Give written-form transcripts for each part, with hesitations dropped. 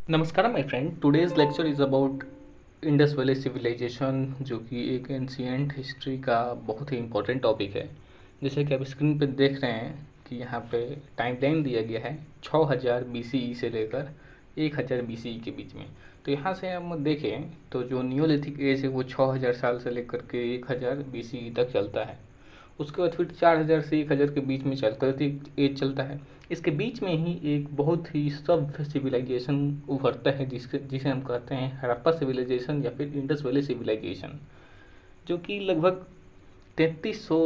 नमस्कार my friend, today's lecture is about Indus valley civilisation, जो कि एक एंशियंट हिस्ट्री का बहुत ही इम्पोर्टेंट टॉपिक है। जैसे कि आप स्क्रीन पे देख रहे हैं कि यहाँ पे टाइमलाइन दिया गया है 6000 BCE से लेकर 1000 BCE के बीच में। तो यहाँ से हम देखें तो जो नियोलिथिक एज है वो 6000 साल से लेकर के 1000 BCE तक चलता है। उसके बाद फिर 4000 से 1000 के बीच में एज चलता है। इसके बीच में ही एक बहुत ही सभ्य सिविलाइजेशन उभरता है जिसके जिसे हम कहते हैं हड़प्पा सिविलाइजेशन या फिर इंडस वैली सिविलाइजेशन, जो कि लगभग 3300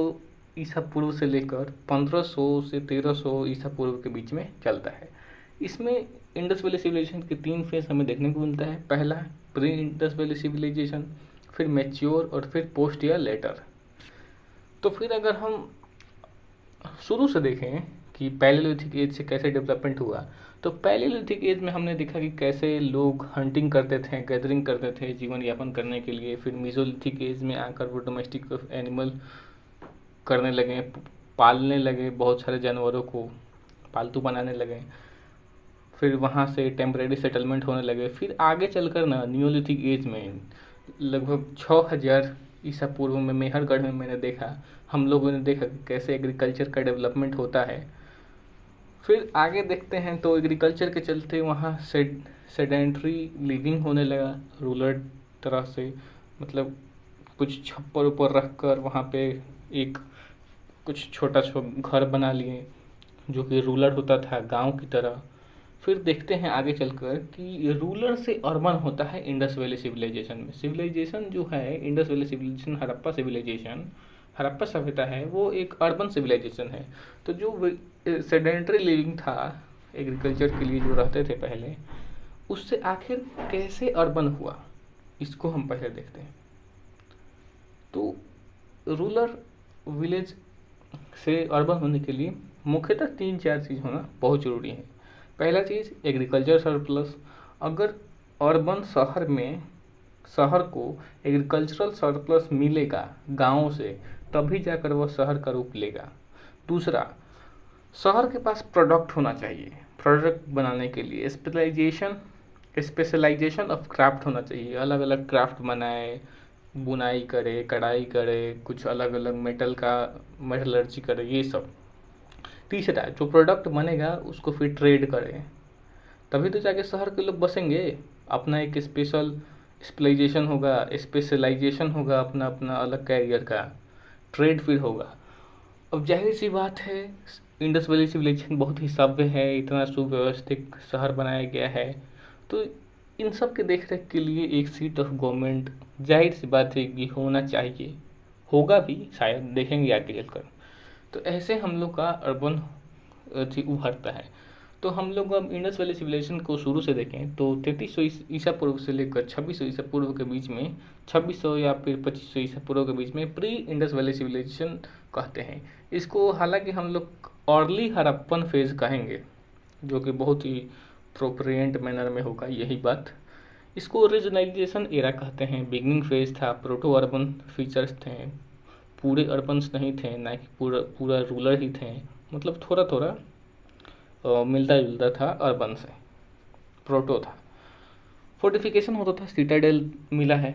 ईसा पूर्व से लेकर 1500 से 1300 ईसा पूर्व के बीच में चलता है। इसमें इंडस वैली सिविलाइजेशन के 3 फेज हमें देखने को मिलता है। पहला प्री इंडस वैली सिविलाइजेशन, फिर मैच्योर और फिर पोस्ट या लेटर। तो फिर अगर हम शुरू से देखें कि पैलेलिथिक एज से कैसे डेवलपमेंट हुआ, तो पैलेलिथिक एज में हमने देखा कि कैसे लोग हंटिंग करते थे, गैदरिंग करते थे जीवन यापन करने के लिए। फिर मीजोलिथिक एज में आकर वो डोमेस्टिक एनिमल करने लगे, पालने लगे, बहुत सारे जानवरों को पालतू बनाने लगे। फिर वहाँ से टेम्परेरी सेटलमेंट होने लगे। फिर आगे चलकर ना नियोलिथिक एज में लगभग 6000 ईसा पूर्व में मेहरगढ़ में मैंने देखा, हम लोगों ने देखा कि कैसे एग्रीकल्चर का डेवलपमेंट होता है। फिर आगे देखते हैं तो एग्रीकल्चर के चलते वहाँ सेडेंट्री लिविंग होने लगा, रूरल तरह से, मतलब कुछ छप्पर ऊपर रख कर वहाँ पे एक कुछ छोटा घर बना लिए, जो कि रूरल होता था, गांव की तरह। फिर देखते हैं आगे चलकर कि रूरल से अर्बन होता है इंडस वैली सिविलाइजेशन में। सिविलाइजेशन जो है Indus valley civilisation, Harappa civilisation, Harappa सभ्यता है, वो एक अर्बन सिविलाइजेशन है। तो जो सेडेंटरी लिविंग था, एग्रीकल्चर के लिए जो रहते थे पहले, उससे आखिर कैसे अर्बन हुआ, इसको हम पहले देखते हैं। तो रूरल विलेज से अर्बन होने के लिए मुख्यतः 3-4 चीज़ होना बहुत ज़रूरी है। पहला चीज़ एग्रीकल्चर सरप्लस। अगर अर्बन शहर को एग्रीकल्चरल सरप्लस मिलेगा गाँव से, तभी जाकर वह शहर का रूप लेगा। दूसरा, शहर के पास प्रोडक्ट होना चाहिए, प्रोडक्ट बनाने के लिए स्पेशलाइजेशन ऑफ क्राफ्ट होना चाहिए। अलग अलग क्राफ्ट बनाए, बुनाई करे, कढ़ाई करे, कुछ अलग अलग मेटलर्जी करे, ये सब। तीसरा, जो प्रोडक्ट बनेगा उसको फिर ट्रेड करें, तभी तो जाके शहर के लोग बसेंगे। अपना एक स्पेशलाइजेशन होगा, अपना अपना अलग कैरियर का ट्रेड फिर होगा। अब जाहिर सी बात है, इंडस वैली सिविलाइजेशन बहुत ही सभ्य है, इतना सुव्यवस्थित शहर बनाया गया है, तो इन सब के देख रेख के लिए एक सीट ऑफ गवर्नमेंट जाहिर सी बात है कि होना चाहिए, होगा भी शायद, देखेंगे आगे चलकर। तो ऐसे हम लोग का अर्बन उभरता है। तो हम लोग अब इंडस वैली सिविलाइजेशन को शुरू से देखें तो 3300 ईसा पूर्व से लेकर 2600 ईसा पूर्व के बीच में, 2600 या फिर 2500 ईसा पूर्व के बीच में प्री इंडस वैली सिविलाइजेशन कहते हैं इसको। हालांकि हम लोग अर्ली हड़प्पन फेज कहेंगे, जो कि बहुत ही प्रोप्रिएंट मैनर में होगा यही बात। इसको ओरिजिनलाइजेशन एरा कहते हैं। बिगनिंग फेज था, प्रोटो अर्बन फीचर्स थे, पूरे अर्बन्स नहीं थे, ना कि पूरा पूरा रूरल ही थे, मतलब थोड़ा थोड़ा मिलता जुलता था अर्बन से, प्रोटो था। फोर्टिफिकेशन होता था, सिटाडेल मिला है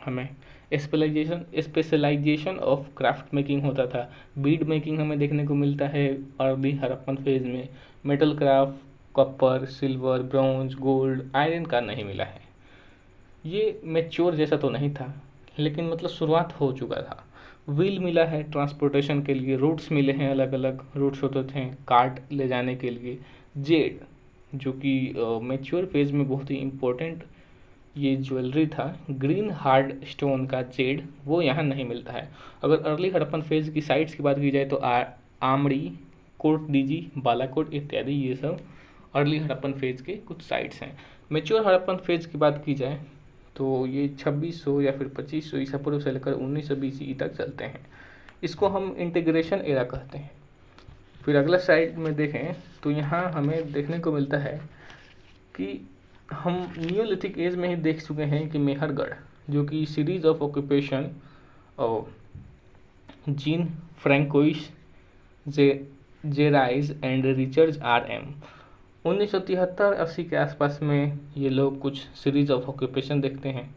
हमें। स्पेशलाइजेशन ऑफ क्राफ्ट मेकिंग होता था, बीड मेकिंग हमें देखने को मिलता है अर्ली हड़प्पन फेज में। Metal craft, copper, silver, bronze, gold, iron का नहीं मिला है। ये मैच्योर जैसा तो नहीं था, लेकिन मतलब शुरुआत हो चुका था। व्हील मिला है ट्रांसपोर्टेशन के लिए, रूट्स मिले हैं, अलग अलग रूट्स होते थे कार्ट ले जाने के लिए। जेड, जो कि मैच्योर फेज में बहुत ही इम्पोर्टेंट ये ज्वेलरी था, ग्रीन हार्ड स्टोन का जेड, वो यहाँ नहीं मिलता है। अगर अर्ली हड़प्पन फेज की साइट्स की बात की जाए तो आमड़ी, कोट डीजी, बालाकोट इत्यादि, ये सब अर्ली हड़प्पन फेज के कुछ साइट्स हैं। मेच्योर हड़प्पन फेज की बात की जाए तो ये 2600 या फिर 2500 ईसा पूर्व से लेकर 1900 BCE तक चलते हैं। इसको हम इंटीग्रेशन एरा कहते हैं। फिर अगला साइड में देखें तो यहाँ हमें देखने को मिलता है कि हम नियोलिथिक एज में ही देख चुके हैं कि मेहरगढ़, जो कि सीरीज ऑफ ऑक्यूपेशन और Jean Francois, Jarrige and Richard RM, 1973-80 के आसपास में ये लोग कुछ सीरीज ऑफ ऑक्यूपेशन देखते हैं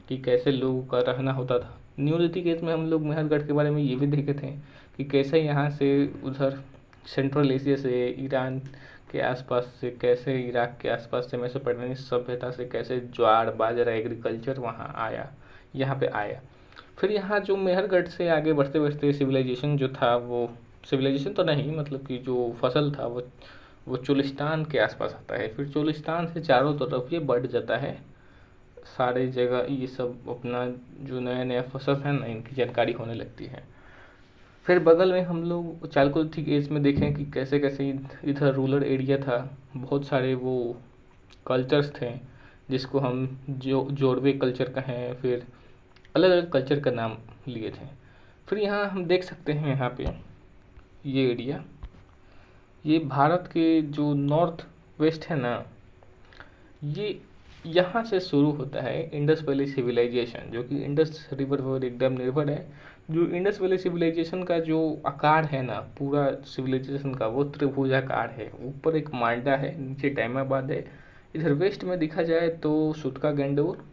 कि कैसे लोगों का रहना होता था। न्यूलिथिक एज में हम लोग मेहरगढ़ के बारे में ये भी देखे थे कि कैसे यहाँ से उधर सेंट्रल एशिया से, ईरान के आसपास से, कैसे इराक के आसपास से, मेसोपोटामिया सभ्यता से कैसे ज्वार बाजरा एग्रीकल्चर वहाँ आया, यहाँ पे आया। फिर यहाँ जो मेहरगढ़ से आगे बढ़ते बढ़ते सिविलाइजेशन जो था, वो सिविलाइजेशन तो नहीं, मतलब कि जो फसल था वो चोलिस्तान के आसपास आता है। फिर चोलिस्तान से चारों तरफ ये बढ़ जाता है, सारे जगह ये सब अपना जो नया नया फसल है ना, इनकी जानकारी होने लगती है। फिर बगल में हम लोग चालकोलिथिक एज में देखें कि कैसे कैसे इधर रूरल एरिया था, बहुत सारे वो कल्चर्स थे जिसको हम जो जोड़वे कल्चर कहें, फिर अलग अलग कल्चर का नाम लिए थे। फिर यहाँ हम देख सकते हैं, यहाँ पे ये एरिया, ये भारत के जो नॉर्थ वेस्ट है ना, ये यहाँ से शुरू होता है इंडस वैली सिविलाइजेशन, जो कि इंडस रिवर पर एकदम निर्भर है। जो इंडस वैली सिविलाइजेशन का जो आकार है ना, पूरा सिविलाइजेशन का, वो त्रिभुजाकार है। ऊपर एक मांडा है, नीचे टैमाबाद है, इधर वेस्ट में देखा जाए तो सुतका गंडोर,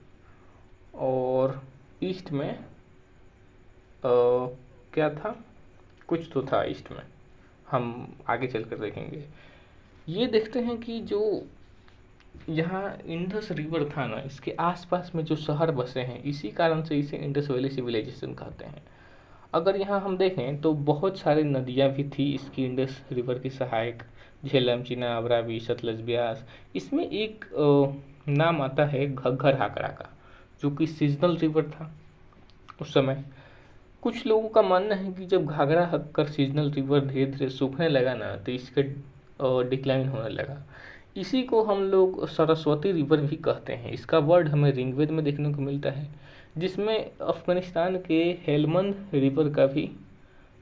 और ईस्ट में क्या था, कुछ तो था ईस्ट में, हम आगे चलकर देखेंगे। ये देखते हैं कि जो यहाँ इंडस रिवर था ना, इसके आसपास में जो शहर बसे हैं, इसी कारण से इसे इंडस वैली सिविलाइजेशन कहते हैं। अगर यहाँ हम देखें तो बहुत सारी नदियाँ भी थी इसकी इंडस रिवर की सहायक, झेलम, चिनाब, रावी, सतलज, ब्यास। इसमें एक नाम आता है घग्गर हाकरा का, जो कि सीजनल रिवर था उस समय। कुछ लोगों का मानना है कि जब घाघरा हक्कर सीजनल रिवर धीरे धीरे सूखने लगा ना, तो इसका डिक्लाइन होने लगा। इसी को हम लोग सरस्वती रिवर भी कहते हैं। इसका वर्ड हमें ऋग्वेद में देखने को मिलता है, जिसमें अफगानिस्तान के हेलमंद रिवर का भी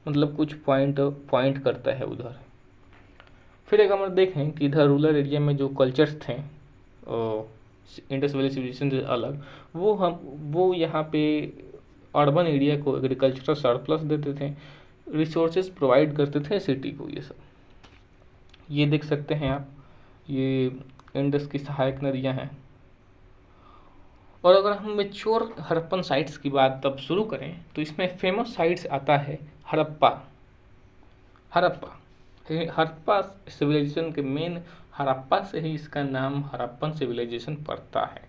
मतलब कुछ पॉइंट करता है उधर। फिर एक हम देखें कि इधर रूरल एरिया में जो कल्चर्स थे इंडस वैली सिविलाइजेशन से अलग, वो यहाँ पे अर्बन एरिया को एग्रीकल्चरल सरप्लस देते थे, रिसोर्सेज प्रोवाइड करते थे सिटी को। ये सब ये देख सकते हैं आप, ये इंडस की सहायक नदियाँ हैं। और अगर हम मेच्योर हड़प्पन साइट्स की बात तब शुरू करें तो इसमें फेमस साइट्स आता है हड़प्पा। हड़प्पा सिविलाइजेशन के मेन हड़प्पा से ही इसका नाम हड़प्पन सिविलाइजेशन पड़ता है।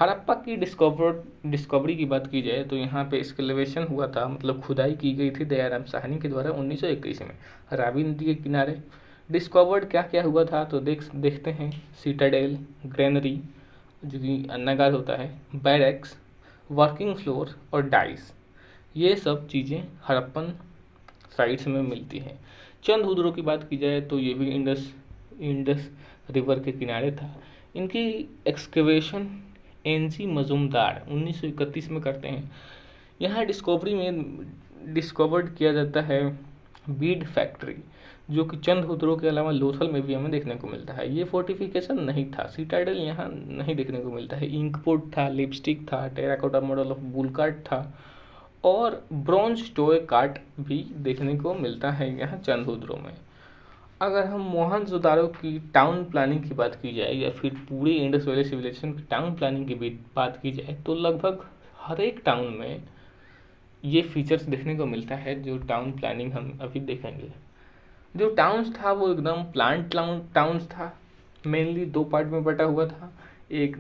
हड़प्पा की डिस्कवरी की बात की जाए तो यहाँ पे एक्सकैवेशन हुआ था, मतलब खुदाई की गई थी दयाराम साहनी के द्वारा 1921 में रावी नदी के किनारे। डिस्कवर्ड क्या क्या हुआ था तो देखते हैं। सीटाडेल, ग्रेनरी जो कि अन्नागार होता है, बैरक्स, वर्किंग फ्लोर और डाइस, ये सब चीज़ें हड़प्पन साइट्स में मिलती हैं। चंदहुदरों की बात की जाए तो ये भी इंडस रिवर के किनारे था। इनकी एक्सकेवेशन एनजी मजूमदार 1931 में करते हैं। यहाँ डिस्कवर्ड किया जाता है बीड फैक्ट्री, जो कि चंदहुदरों के अलावा लोथल में भी हमें देखने को मिलता है। ये फोर्टिफिकेशन नहीं था, सीटाडेल यहाँ नहीं देखने को मिलता है। इंकपोर्ट था, लिपस्टिक था, टेराकोटा मॉडल ऑफ बुलकार्ट था, और ब्रॉन्ज टॉय कार्ट भी देखने को मिलता है यहाँ चंदहुदरों में। अगर हम मोहनजोदारो की टाउन प्लानिंग की बात की जाए, या फिर पूरे इंडस वैली सिविलाइजेशन की टाउन प्लानिंग की बात की जाए, तो लगभग हर एक टाउन में ये फीचर्स देखने को मिलता है जो टाउन प्लानिंग हम अभी देखेंगे। जो टाउन्स था वो एकदम प्लांट टाउन्स था, मेनली दो पार्ट में बटा हुआ था, एक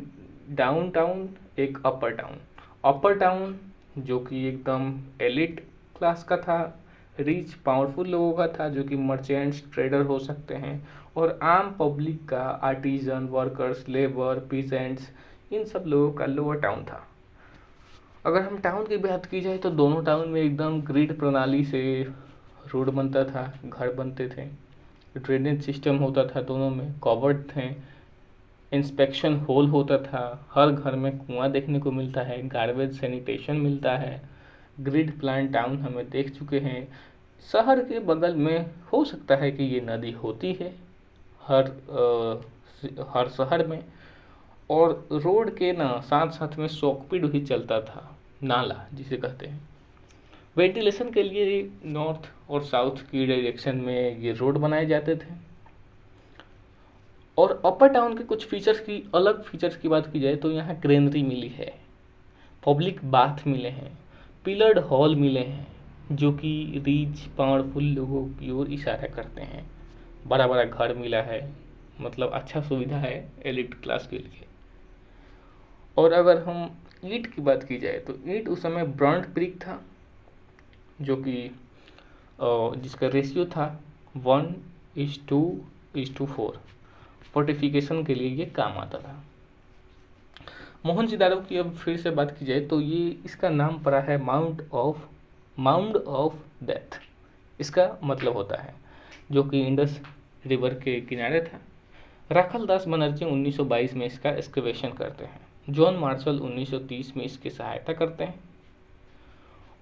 डाउन टाउन, एक अपर टाउन। अपर टाउन जो कि एकदम एलिट क्लास का था, रिच पावरफुल लोगों का था, जो कि मर्चेंट्स, ट्रेडर हो सकते हैं, और आम पब्लिक का, आर्टिजन, वर्कर्स, लेबर, पीजेंट्स, इन सब लोगों का लोअर टाउन था। अगर हम टाउन की बात की जाए तो दोनों टाउन में एकदम ग्रिड प्रणाली से रोड बनता था, घर बनते थे, ड्रेनेज सिस्टम होता था, दोनों में कवर्ड थे, इंस्पेक्शन होल होता था, हर घर में कुआं देखने को मिलता है, गार्बेज सैनिटेशन मिलता है। ग्रिड प्लान टाउन हमें देख चुके हैं। शहर के बगल में हो सकता है कि ये नदी होती है हर शहर में, और रोड के ना साथ साथ में सॉकपिट भी चलता था, नाला जिसे कहते हैं। वेंटिलेशन के लिए नॉर्थ और साउथ की डायरेक्शन में ये रोड बनाए जाते थे। और अपर टाउन के कुछ फीचर्स की, अलग फीचर्स की बात की जाए तो यहाँ ग्रेनरी मिली है, पब्लिक बाथ मिले हैं, पिलर्ड हॉल मिले हैं जो कि रिच पावरफुल लोगों की ओर इशारा करते हैं, बड़ा बड़ा घर मिला है, मतलब अच्छा सुविधा है एलिट क्लास के लिए। और अगर हम ईंट की बात की जाए तो ईंट उस समय ब्रॉन्ड ब्रिक था, जो कि जिसका रेशियो था 1:4, फोर्टिफिकेशन के लिए ये काम आता था। मोहनजोदाड़ो की अब फिर से बात की जाए तो ये इसका नाम पड़ा है माउंड ऑफ डेथ। इसका मतलब होता है, जो कि इंडस रिवर के किनारे था। राखल दास बनर्जी 1922 में इसका एक्सकवेशन करते हैं। जॉन मार्शल 1930 में इसकी सहायता करते हैं।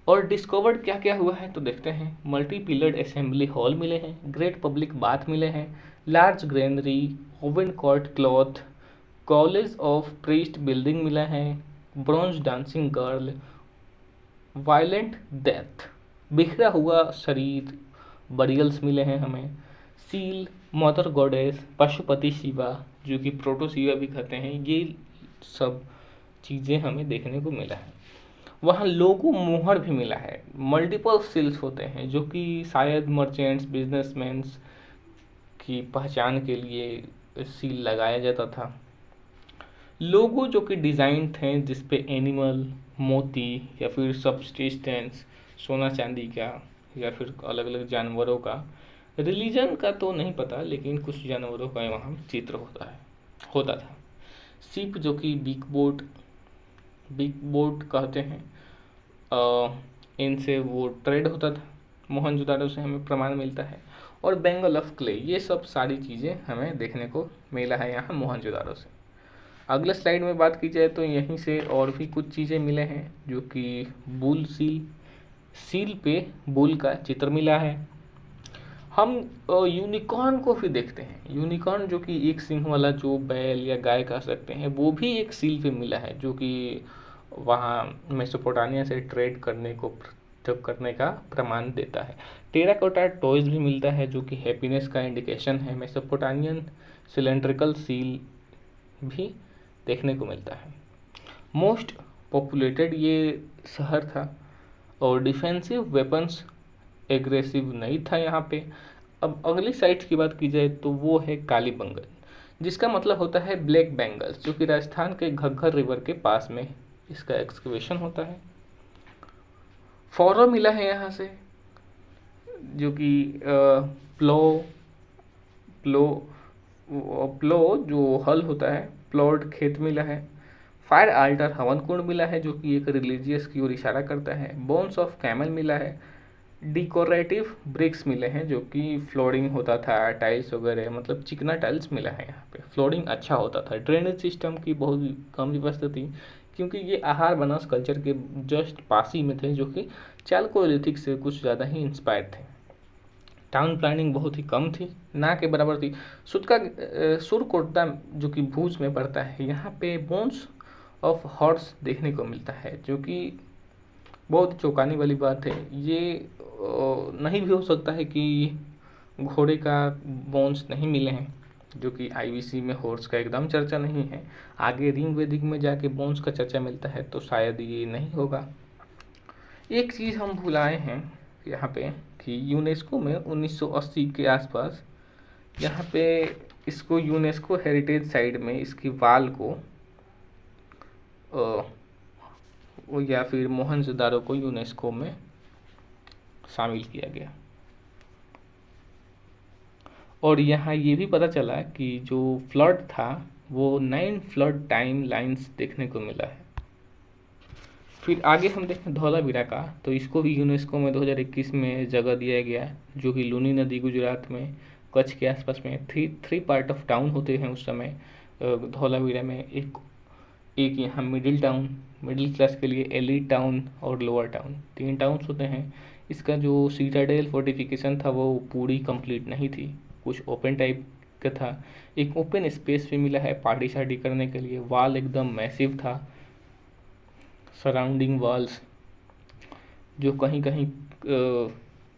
और डिस्कवर्ड क्या क्या हुआ है तो देखते हैं। मल्टी पिलर्ड असेंबली हॉल मिले हैं, ग्रेट पब्लिक बाथ मिले हैं, लार्ज ग्रेनरी, ओवन कॉर्ट cloth, college of priest building मिला है, bronze dancing girl, violent death, बिखरा हुआ शरीर, बरियल्स मिले हैं हमें, seal, mother goddess, Pashupati Shiva जो कि प्रोटो शिवा भी कहते हैं, ये सब चीज़ें हमें देखने को मिला है। वहाँ लोगो मोहर भी मिला है, मल्टीपल सील्स होते हैं जो कि शायद मर्चेंट्स बिजनेसमैन्स की पहचान के लिए सील लगाया जाता था। लोगो जो कि डिज़ाइन थे जिसपे एनिमल, मोती या फिर सब्सटेंस, सोना चांदी का या फिर अलग अलग जानवरों का, रिलीजन का तो नहीं पता लेकिन कुछ जानवरों का वहाँ चित्र होता था। शिप जो कि बिग बोट कहते हैं, इनसे वो ट्रेड होता था, मोहनजोदाड़ो से हमें प्रमाण मिलता है। और बेंगल ऑफ क्ले, ये सब सारी चीज़ें हमें देखने को मिला है यहाँ मोहनजोदाड़ो से। अगले स्लाइड में बात की जाए तो यहीं से और भी कुछ चीज़ें मिले हैं, जो कि बुल सील पे बुल का चित्र मिला है। हम यूनिकॉर्न को भी देखते हैं। यूनिकॉर्न जो कि एक सिंह वाला जो बैल या गाय कह सकते हैं, वो भी एक सील पे मिला है, जो कि वहाँ मेसोपोटामिया से ट्रेड करने का प्रमाण देता है। टेराकोटा टॉयज भी मिलता है जो कि हैप्पीनेस का इंडिकेशन है। मेसोपोटामियन सिलेंड्रिकल सील भी देखने को मिलता है। मोस्ट पॉपुलेटेड ये शहर था और डिफेंसिव वेपन्स एग्रेसिव नहीं था यहाँ पे। अब अगली साइट की बात की जाए तो वो है कालीबंगन, जिसका मतलब होता है ब्लैक बेंगल्स, जो कि राजस्थान के घग्गर रिवर के पास में इसका एक्सकवेशन होता है। फॉरो मिला है यहाँ से, जो कि प्लो प्लो प्लो जो हल होता है, प्लॉट खेत मिला है। फायर आल्टर हवन कुंड मिला है जो कि एक रिलीजियस की ओर इशारा करता है। बोन्स ऑफ कैमल मिला है। डिकोरेटिव ब्रिक्स मिले हैं जो कि फ्लोरिंग होता था, टाइल्स वगैरह, मतलब चिकना टाइल्स मिला है यहाँ पे, फ्लोरिंग अच्छा होता था। ड्रेनेज सिस्टम की बहुत कम व्यवस्था थी क्योंकि ये आहार बनास कल्चर के जस्ट पास ही में थे, जो कि चालकोलिथिक से कुछ ज़्यादा ही इंस्पायर थे। टाउन प्लानिंग बहुत ही कम थी, ना के बराबर थी। सुरकोटदा जो कि भूज में पड़ता है, यहाँ पे बोन्स ऑफ हॉर्स देखने को मिलता है, जो कि बहुत चौंकाने वाली बात है। ये नहीं भी हो सकता है कि घोड़े का बोन्स नहीं मिले हैं, जो कि आईवीसी में हॉर्स का एकदम चर्चा नहीं है। आगे रिंग वेदिक में जाके बोन्स का चर्चा मिलता है, तो शायद ये नहीं होगा। एक चीज़ हम भुलाए हैं यहाँ पे कि यूनेस्को में 1980 के आसपास यहाँ पे इसको यूनेस्को हेरिटेज साइट में इसकी वाल को या फिर मोहनजोदाड़ो को यूनेस्को में शामिल किया गया। और यहाँ ये भी पता चला कि जो फ्लड था वो 9 फ्लड टाइम लाइन्स देखने को मिला है। फिर आगे हम देखें धौलावीरा का, तो इसको भी यूनेस्को में 2021 में जगह दिया गया, जो कि लूनी नदी गुजरात में कच्छ के आसपास में थ्री पार्ट ऑफ टाउन होते हैं उस समय धौलावीरा में। एक यहाँ मिडिल क्लास के लिए एलिट टाउन और लोअर टाउन, 3 टाउन्स होते हैं। इसका जो सीटाडेल फोर्टिफिकेशन था वो पूरी कंप्लीट नहीं थी, कुछ ओपन टाइप का था। एक ओपन स्पेस भी मिला है पार्टी शार्टी करने के लिए। वॉल एकदम मैसिव था, सराउंडिंग वॉल्स जो कहीं कहीं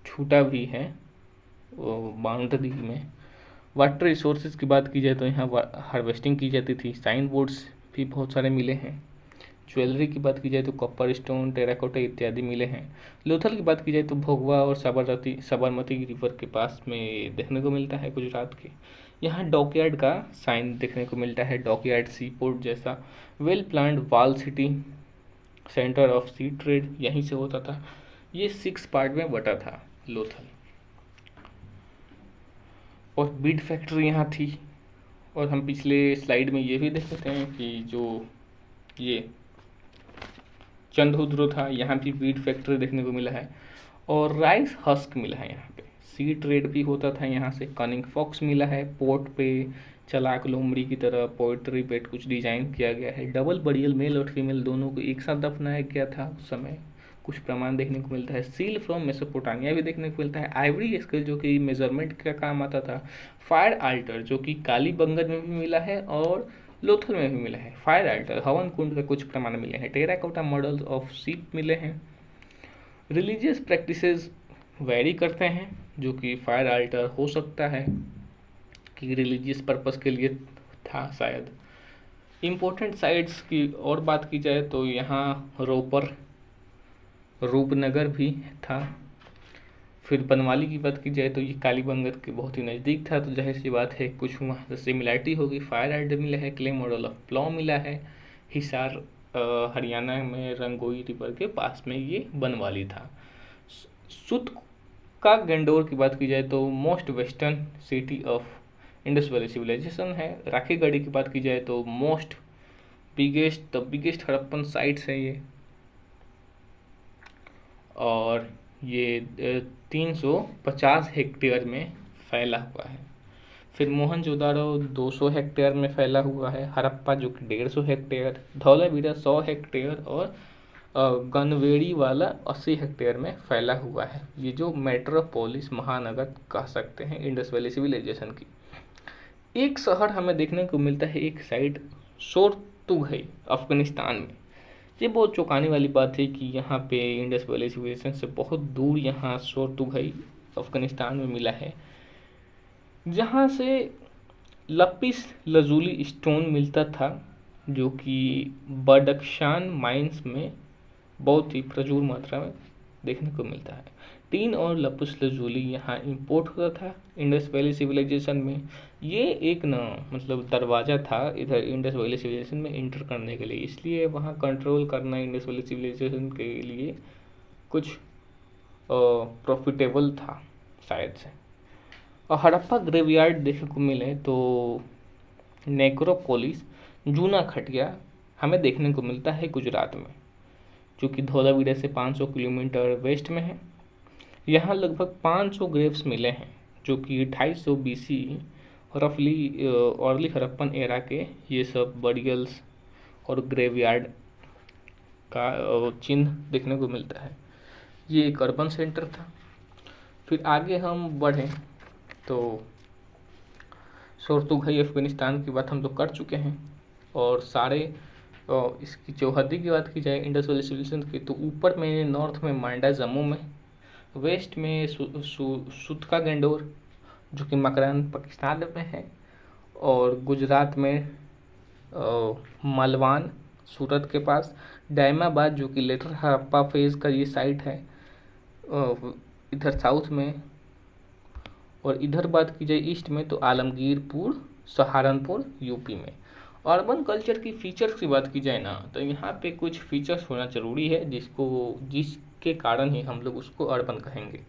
छूटा भी है बाउंड्री में। वाटर रिसोर्सेज की बात की जाए तो यहाँ हार्वेस्टिंग की जाती थी। साइन बोर्ड्स भी बहुत सारे मिले हैं। ज्वेलरी की बात की जाए तो कॉपर स्टोन, टेराकोटा इत्यादि मिले हैं। लोथल की बात की जाए तो भोगवा और साबरमती रिवर के पास में देखने को मिलता है गुजरात के। यहाँ डॉकयार्ड का साइन देखने को मिलता है, डॉकयार्ड सी पोर्ट जैसा। Well planned wall city, centre of sea trade यहीं से होता था। ये 6 पार्ट में बटा था लोथल। और बीड फैक्ट्री यहाँ थी। और हम पिछले स्लाइड में ये भी देख सकते हैं कि जो ये चंद्रहुद्र था, यहाँ भी बीड फैक्ट्री देखने को मिला है। और राइस हस्क मिला है यहाँ पे। सी ट्रेड भी होता था यहाँ से। कनिंग फॉक्स मिला है पोर्ट पे। चलाक लोमड़ी की तरह पोइट्री पे कुछ डिजाइन किया गया है। डबल बरियल, मेल और फीमेल दोनों को एक साथ दफनाया गया था उस समय, कुछ प्रमाण देखने को मिलता है। सील फ्रॉम मेसोपोटामिया भी देखने को मिलता है। आइवरी स्केल जो कि मेजरमेंट का काम आता था। फायर आल्टर जो कि कालीबंगन में भी मिला है और लोथल में भी मिला है। फायर आल्टर, हवन कुंड का कुछ प्रमाण मिले हैं। टेराकोटा मॉडल्स ऑफ शिप मिले हैं। रिलीजियस प्रैक्टिसेस वैरी करते हैं, जो कि फायर आल्टर हो सकता है कि रिलीजियस पर्पस के लिए था शायद। इम्पोर्टेंट साइट्स की और बात की जाए तो यहाँ रोपर, रूपनगर भी था। फिर बनवाली की बात की जाए तो ये कालीबंगन के बहुत ही नज़दीक था, तो जाहिर सी बात है कुछ वहाँ से सिमिलैरिटी होगी। फायर आल्टर मिला है। क्ले मॉडल ऑफ प्लॉ मिला है। हिसार हरियाणा में रंगोई रिवर के पास में ये बनवाली था। सुत का गंडोर की बात की जाए तो most western city of Indus valley civilisation है। राखीगढ़ी की बात की जाए तो द बिगेस्ट हड़प्पन साइट्स है ये। और ये 350 हेक्टेयर में फैला हुआ है। फिर मोहनजोदाड़ो 200 हेक्टेयर में फैला हुआ है। हड़प्पा जो कि 150 हेक्टेयर, धौलावीरा 100 हेक्टेयर और गनवेड़ी वाला 80 हेक्टेयर में फैला हुआ है। ये जो मेट्रोपोलिस महानगर कह सकते हैं इंडस वैली सिविलाइजेशन की। एक शहर हमें देखने को मिलता है एक साइड, सोरतुघई अफगानिस्तान में। ये बहुत चौंकाने वाली बात है कि यहाँ पे इंडस वैली सिविलाइजेशन से बहुत दूर यहाँ सोरतुघई अफगानिस्तान में मिला है, जहाँ से लपिस लजूली स्टोन मिलता था, जो कि बडख्शान माइंस में बहुत ही प्रचुर मात्रा में देखने को मिलता है। टीन और लपिस लजूली यहाँ इंपोर्ट होता था इंडस वैली सिविलाइजेशन में। ये एक ना मतलब दरवाज़ा था इधर इंडस वैली सिविलाइजेशन में इंटर करने के लिए, इसलिए वहाँ कंट्रोल करना इंडस वैली सिविलाइजेशन के लिए कुछ प्रॉफिटेबल था शायद से। और हड़प्पा ग्रेवयार्ड देखने को मिले तो नेक्रोपोलिस जूना खटिया हमें देखने को मिलता है गुजरात में, जो कि धौलावीरा से 500 किलोमीटर वेस्ट में है। यहाँ लगभग 500 ग्रेव्स मिले हैं, जो कि 2800 BC रफली अर्ली हड़प्पन एरा के ये सब बरियल्स और ग्रेवयार्ड का चिन्ह देखने को मिलता है। ये एक अर्बन सेंटर था। फिर आगे हम बढ़ें तो सोरतुघई अफगानिस्तान की बात हम तो कर चुके हैं। और सारे इसकी चौहद्दी की बात की जाए इंडस वैली सिविलाइजेशन की तो ऊपर में नॉर्थ में मांडा जम्मू में, वेस्ट में सुतका गंडोर जो कि मकरान पाकिस्तान में है, और गुजरात में मालवान सूरत के पास, डायमाबाद जो कि लेटर हड़प्पा फेज का ये साइट है इधर साउथ में। और इधर बात की जाए ईस्ट में तो आलमगीरपुर सहारनपुर यूपी में। अर्बन कल्चर की फीचर्स की बात की जाए ना तो यहाँ पे कुछ फीचर्स होना ज़रूरी है जिसके कारण ही हम लोग उसको अर्बन कहेंगे।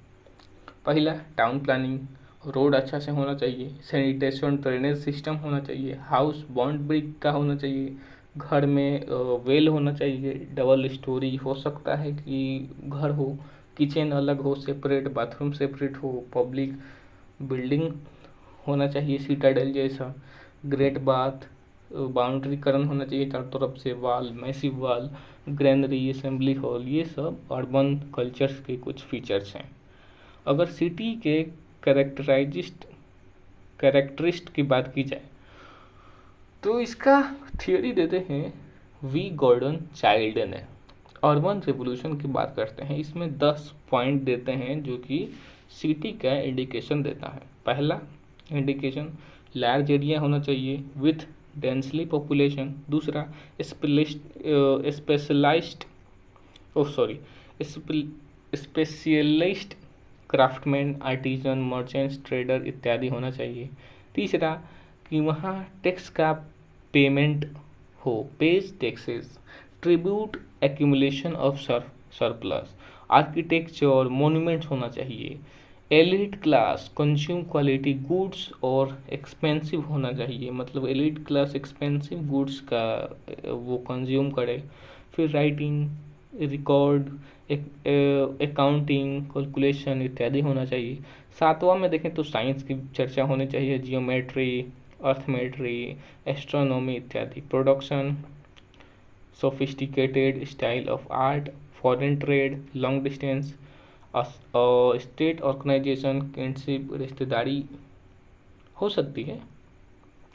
पहला, टाउन प्लानिंग, रोड अच्छा से होना चाहिए, सैनिटेशन ड्रेनेज सिस्टम होना चाहिए, हाउस बॉन्ड ब्रिक का होना चाहिए, घर में वेल होना चाहिए, डबल स्टोरी हो सकता है कि घर हो, किचन अलग हो सेपरेट, बाथरूम सेपरेट हो, पब्लिक बिल्डिंग होना चाहिए सिटाडेल जैसा, ग्रेट बाथ, बाउंड्रीकरण होना चाहिए चारों तरफ से, वाल, मैसिव वाल, ग्रैनरी, असेंबली हॉल, ये सब अर्बन कल्चर्स के कुछ फीचर्स हैं। अगर सिटी के कैरेक्टरिस्ट की बात की जाए तो इसका थियोरी देते हैं वी गॉर्डन चाइल्ड ने। अर्बन रेवोल्यूशन की बात करते हैं, इसमें 10 पॉइंट देते हैं जो कि सिटी का इंडिकेशन देता है। पहला, इंडिकेशन लार्ज एरिया होना चाहिए विथ डेंसली पॉपुलेशन। दूसरा specialised specialist craftsman, artisan, merchants, trader इत्यादि होना चाहिए। तीसरा कि वहाँ टैक्स का पेमेंट हो, page taxes, tribute, accumulation of surplus, architecture, monuments होना चाहिए। Elite class consume quality goods और एक्सपेंसिव होना चाहिए, मतलब एलिट क्लास एक्सपेंसिव गुड्स का वो कंज्यूम करे। फिर राइटिंग, रिकॉर्ड, अकाउंटिंग, कैलकुलेशन इत्यादि होना चाहिए। सातवां में देखें तो साइंस की चर्चा होनी चाहिए, जियोमेट्री, अर्थमेट्री, एस्ट्रोनॉमी इत्यादि। Production, sophisticated style of art, foreign trade, long distance, state organisation, kinship, रिश्तेदारी हो सकती है,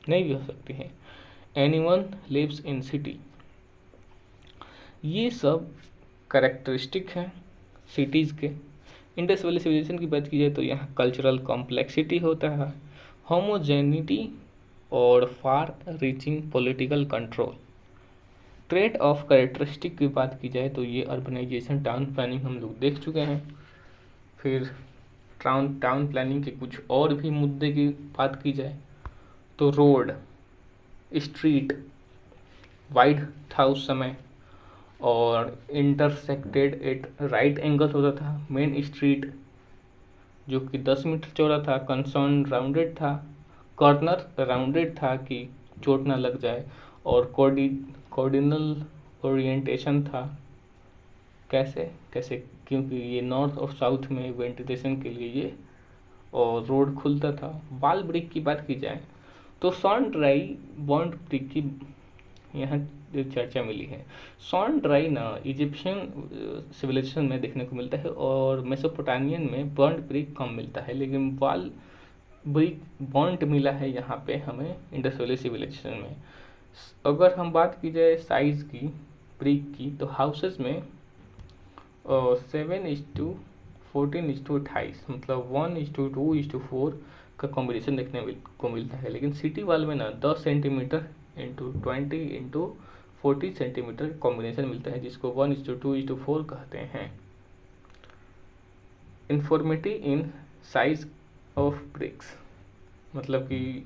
नहीं भी हो सकती है। एनीवन लिव्स इन सिटी, ये सब कैरेक्टरिस्टिक हैं सिटीज़ के। इंडस वैली सिविलाइजेशन की बात की जाए तो यहाँ कल्चरल कॉम्प्लेक्सिटी होता है, होमोजेनिटी और far reaching political control. Trait of characteristic की बात की जाए तो ये अर्बनाइजेशन, टाउन प्लानिंग हम लोग देख चुके हैं। फिर टाउन प्लानिंग के कुछ और भी मुद्दे की बात की जाए तो रोड, स्ट्रीट वाइड था उस समय और इंटरसेक्टेड एट राइट एंगल होता था। मेन स्ट्रीट जो कि 10 मीटर चौड़ा था, कंसर्न राउंडेड था, कॉर्नर राउंडेड था कि चोट ना लग जाए, और कोऑर्डिनल ओरिएंटेशन था। कैसे कैसे क्योंकि ये नॉर्थ और साउथ में वेंटिलेशन के लिए ये और रोड खुलता था। वाल ब्रिक की बात की जाए तो सॉन ड्राई बॉन्ड ब्रिक की यहाँ चर्चा मिली है। सॉन ड्राई ना इजिप्शियन सिविलाइजेशन में देखने को मिलता है और मेसोपोटामियन में बर्न्ड ब्रिक कम मिलता है, लेकिन वाल ब्रिक बॉन्ड मिला है यहाँ पे हमें इंडस वैली सिविलाइजेशन में। अगर हम बात की जाए साइज की ब्रिक की तो हाउसेज में 7:14:28 मतलब 1:2:4 का कॉम्बिनेशन देखने को मिलता है, लेकिन सिटी वाल में ना 10 सेंटीमीटर इंटू 20:40 सेंटीमीटर कॉम्बिनेशन मिलता है, जिसको 1:2:4 कहते हैं। Infirmity in size of BRICS, मतलब कि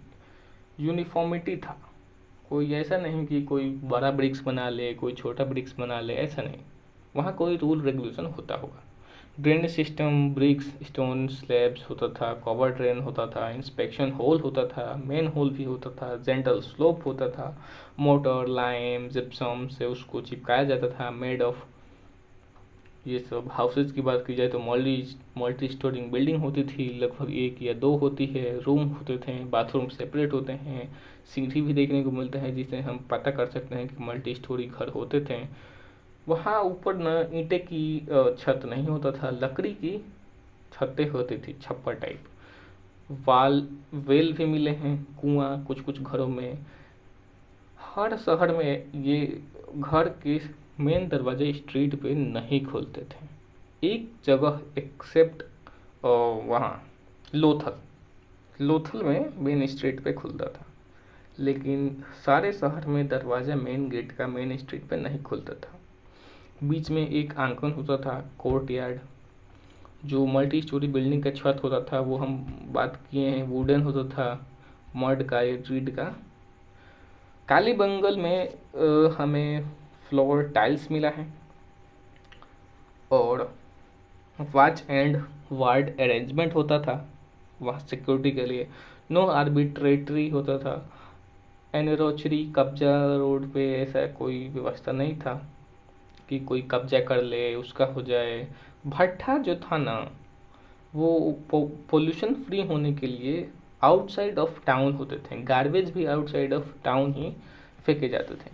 यूनिफॉर्मिटी था, कोई ऐसा नहीं कि कोई बड़ा ब्रिक्स बना ले कोई छोटा ब्रिक्स बना ले, ऐसा नहीं, वहाँ कोई रूल रेगुलेशन होता होगा। Drainage system, bricks stone slabs होता था, कवर ड्रेन होता था, इंस्पेक्शन होल होता था, मेन होल भी होता था, जेंटल स्लोप होता था, मोटर लाइम जिप्सम से उसको चिपकाया जाता था, मेड ऑफ। ये सब हाउसेज की बात की जाए तो मल्टी स्टोरिंग बिल्डिंग होती थी, लगभग 1 या 2 होती है, रूम होते थे, बाथरूम सेपरेट होते हैं, सीढ़ी भी देखने को मिलता है जिससे हम पता कर सकते हैं कि मल्टी स्टोरी घर होते थे। वहाँ ऊपर न ईंटे की छत नहीं होता था, लकड़ी की छतें होती थी, छप्पर टाइप। वेल भी मिले हैं, कुआं कुछ कुछ घरों में। हर शहर में ये घर के मेन दरवाजे स्ट्रीट पे नहीं खोलते थे, एक जगह एक्सेप्ट वहाँ लोथल में मेन स्ट्रीट पे खुलता था, लेकिन सारे शहर में दरवाज़ा मेन गेट का मेन स्ट्रीट पे नहीं खुलता था। बीच में एक आंगन होता था, कोर्ट यार्ड, जो मल्टी स्टोरी बिल्डिंग का छत होता था, वो हम बात किए हैं, वुडन होता था, मड का या रीड का। कालीबंगल में हमें फ्लोर टाइल्स मिला है और वॉच एंड वार्ड अरेंजमेंट होता था वहाँ सिक्योरिटी के लिए। नो आर्बिट्रेटरी होता था, एनरोचरी कब्जा रोड पे ऐसा कोई व्यवस्था नहीं था कि कोई कब्जा कर ले उसका हो जाए। भट्ठा जो था ना वो पोल्यूशन फ्री होने के लिए आउटसाइड ऑफ टाउन होते थे, गार्बेज भी आउटसाइड ऑफ टाउन ही फेंके जाते थे।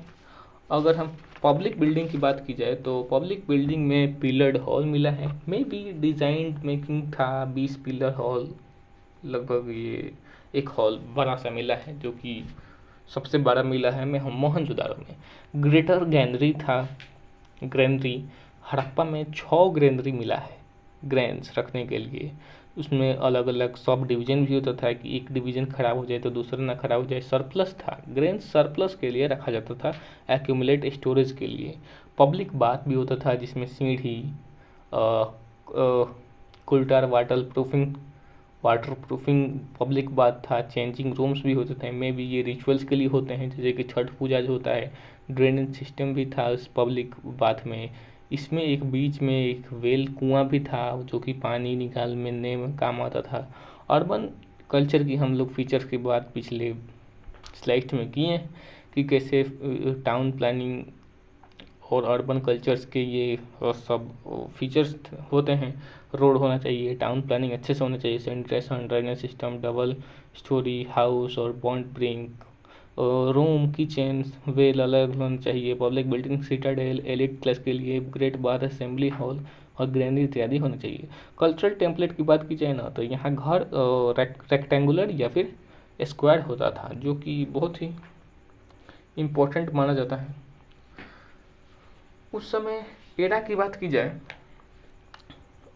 अगर हम पब्लिक बिल्डिंग की बात की जाए तो पब्लिक बिल्डिंग में पिलर्ड हॉल मिला है, मे बी डिज़ाइन मेकिंग था, 20 पिलर हॉल लगभग। ये एक हॉल बड़ा सा मिला है जो कि सबसे बड़ा मिला है मोहनजोदारो में। ग्रेटर ग्रैनरी हड़प्पा में 6 ग्रैनरी मिला है, ग्रेन्स रखने के लिए। उसमें अलग अलग सब डिवीजन भी होता था कि एक डिवीजन खराब हो जाए तो दूसरा ना खराब हो जाए। सरप्लस था, ग्रेन सरप्लस के लिए रखा जाता था, एक्यूमुलेट स्टोरेज के लिए। पब्लिक बाथ भी होता था जिसमें सीढ़ी, Coulter, water proofing public bath था। चेंजिंग रूम्स भी होते थे, मे बी ये रिचुअल्स के लिए होते हैं, जैसे कि छठ पूजा जो होता है। ड्रेनेज सिस्टम भी था उस पब्लिक बाथ में। इसमें एक बीच में एक वेल कुआं भी था जो कि पानी निकालने में काम आता था। अर्बन कल्चर की हम लोग फीचर्स की बात पिछले स्लाइड में किए हैं कि कैसे टाउन प्लानिंग और अर्बन कल्चर्स के ये सब फीचर्स होते हैं। रोड होना चाहिए, टाउन प्लानिंग अच्छे से होना चाहिए, sanitation, drainage system, double storey house और burnt brick, room, kitchen, well अलग होना चाहिए, public building, citadel, elite class के लिए ग्रेट बार, असेंबली हॉल और ग्रैंड इत्यादि होना चाहिए। कल्चरल टेम्पलेट की बात की जाए ना तो यहाँ घर रेक्टेंगुलर या फिर स्क्वायर होता था, जो कि बहुत ही इम्पोर्टेंट माना जाता है। उस समय एरा की बात की जाए